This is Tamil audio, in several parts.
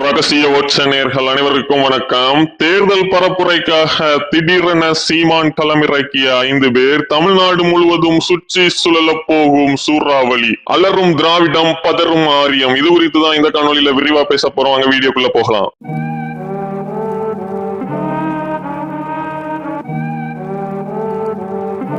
ரகசிய ஓட்ச நேர்கள் அனைவருக்கும் வணக்கம். தேர்தல் பரப்புரைக்காக திடீரென சீமான் களமிறக்கிய 5 பேர், தமிழ்நாடு முழுவதும் சுற்றி சுழல போகும் சூறாவளி, அலரும் திராவிடம், பதறும் ஆரியம். இது குறித்து தான் இந்த காணொலியில விரிவா பேச போறோம். வாங்க வீடியோக்குள்ள போகலாம்.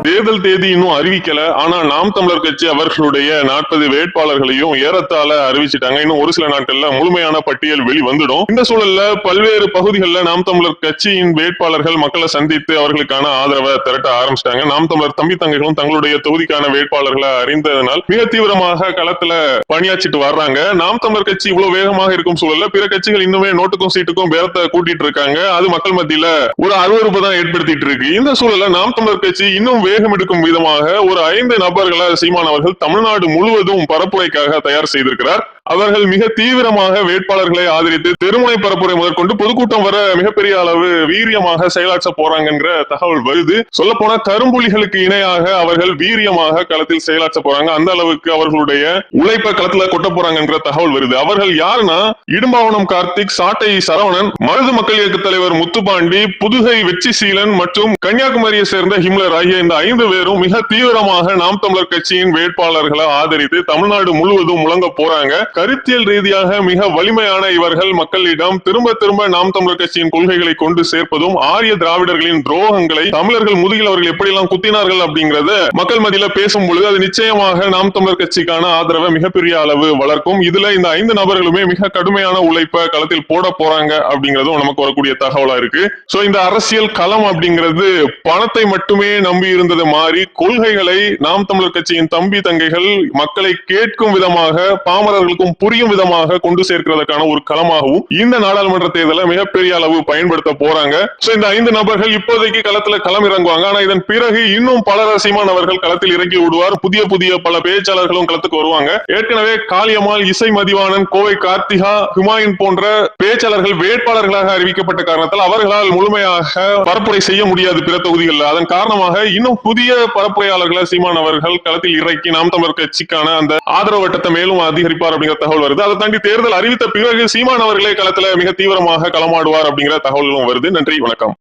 தேர்தல் தேதி இன்னும் அறிவிக்கல. ஆனா நாம் தமிழர் கட்சி அவர்களுடைய 40 வேட்பாளர்களையும் ஏறத்தாழ அறிவிச்சிட்டாங்க. இன்னும் ஒரு சில நாட்கள்ல முழுமையான பட்டியல் வெளிவந்துடும். இந்த சூழல்ல பல்வேறு பகுதிகளில் நாம் தமிழர் கட்சியின் வேட்பாளர்கள் மக்களை சந்தித்து அவர்களுக்கான ஆதரவை திரட்ட ஆரம்பிச்சிட்டாங்க. நாம் தமிழர் தம்பி தங்கைகளும் தங்களுடைய தொகுதிக்கான வேட்பாளர்களை அறிந்ததனால் மிக தீவிரமாக களத்துல பணியாற்றிட்டு வர்றாங்க. நாம் தமிழர் கட்சி இவ்வளவு வேகமாக இருக்கும் சூழல்ல பிற கட்சிகள் இன்னுமே நோட்டுக்கும் சீட்டுக்கும் பேரத்தை கூட்டிட்டு இருக்காங்க. அது மக்கள் மத்தியில ஒரு அருவருப்பு தான் ஏற்படுத்திட்டு இருக்கு. இந்த சூழல்ல நாம் தமிழர் கட்சி இன்னும் வேகம் எடுக்கும் விதமாக ஒரு 5 நபர்களை சீமான் அவர்கள் தமிழ்நாடு முழுவதும் பரப்புரைக்காக தயார் செய்திருக்கிறார். அவர்கள் மிக தீவிரமாக வேட்பாளர்களை ஆதரித்து தெருமுனை பரப்புரை முதற்கொண்டு பொதுக்கூட்டம் வர மிகப்பெரிய அளவு வீரியமாக செயலாற்ற போறாங்கிற தகவல் வருது. சொல்ல போனா கரும்புலிகளுக்கு இணையாக அவர்கள் வீரியமாக களத்தில் செயலாற்ற போறாங்க. அந்த அளவுக்கு அவர்களுடைய உழைப்பை களத்துல கொட்ட போறாங்கிற தகவல் வருது. அவர்கள் யாருன்னா இடும்பாவனம் கார்த்திக், சாட்டை சரவணன், மருது மக்கள் இயக்க தலைவர் முத்துப்பாண்டி, புதுகை வெற்றிசீலன் மற்றும் கன்னியாகுமரியை சேர்ந்த ஹிம்லர் ஆகிய இந்த 5 பேரும் மிக தீவிரமாக நாம் தமிழர் கட்சியின் வேட்பாளர்களை ஆதரித்து தமிழ்நாடு முழுவதும் முழங்க போறாங்க. கருத்தியல் ரீதியாக மிக வலிமையான இவர்கள் மக்களிடம் திரும்ப திரும்ப நாம் தமிழர் கட்சியின் கொள்கைகளை கொண்டு சேர்ப்பதும், ஆரிய திராவிடர்களின் துரோகங்களை தமிழர்கள் முதுகில் அவர்கள் எப்படியெல்லாம் குத்தினார்கள் அப்படிங்கறத மக்கள் மத்தியில பேசும் பொழுது அது நிச்சயமாக நாம் தமிழர் கட்சிக்கான ஆதரவை மிகப்பெரிய அளவு வளர்க்கும். இதுல இந்த 5 நபர்களுமே மிக கடுமையான உழைப்பை களத்தில் போட போறாங்க அப்படிங்கறதும் நமக்கு வரக்கூடிய தகவலா இருக்கு. சோ இந்த அரசியல் களம் அப்படிங்கிறது பணத்தை மட்டுமே நம்பி இருந்தது மாறி கொள்கைகளை நாம் தமிழர் கட்சியின் தம்பி தங்கைகள் மக்களை கேட்கும் விதமாக, பாமரர்களுக்கும் புரியும் விதமாக கொண்டு சேர்க்கிறதுக்கான ஒரு களமாகவும் இந்த நாடாளுமன்ற தேர்தலை மிகப்பெரிய அளவு பயன்படுத்த போறாங்க. இந்த 5 நபர்கள் இப்போதைக்கு களத்துல களம் இறங்குவாங்க. ஆனா இதன் பிறகு இன்னும் பல சீமான் அவர்கள் களத்தில் இறங்கி விடுவார். புதிய புதிய பல பேச்சாளர்களும் களத்துக்கு வருவாங்க. ஏற்கனவே காளியம்மாள், இசை மதிவாணன், கோவை கார்த்திகா, ஹுமாயூன் போன்ற பேச்சாளர்கள் வேட்பாளர்களாக அறிவிக்கப்பட்ட காரணத்தால் அவர்களால் முழுமையாக பரப்புரை செய்ய முடியாது பிற தொகுதிகளில். அதன் காரணமாக இன்னும் புதிய பரப்புரையாளர்களை சீமான் அவர்கள் களத்தில் இறக்கி நாம் தமிழர் கட்சிக்கான அந்த ஆதரவு வட்டத்தை மேலும் அதிகரிப்பார் அப்படிங்கிற தகவல் வருது. அதை தாண்டி தேர்தல் அறிவித்த பிறகு சீமான் அவர்களே களத்துல மிக தீவிரமாக களமாடுவார் அப்படிங்கிற தகவல்களும் வருது. நன்றி, வணக்கம்.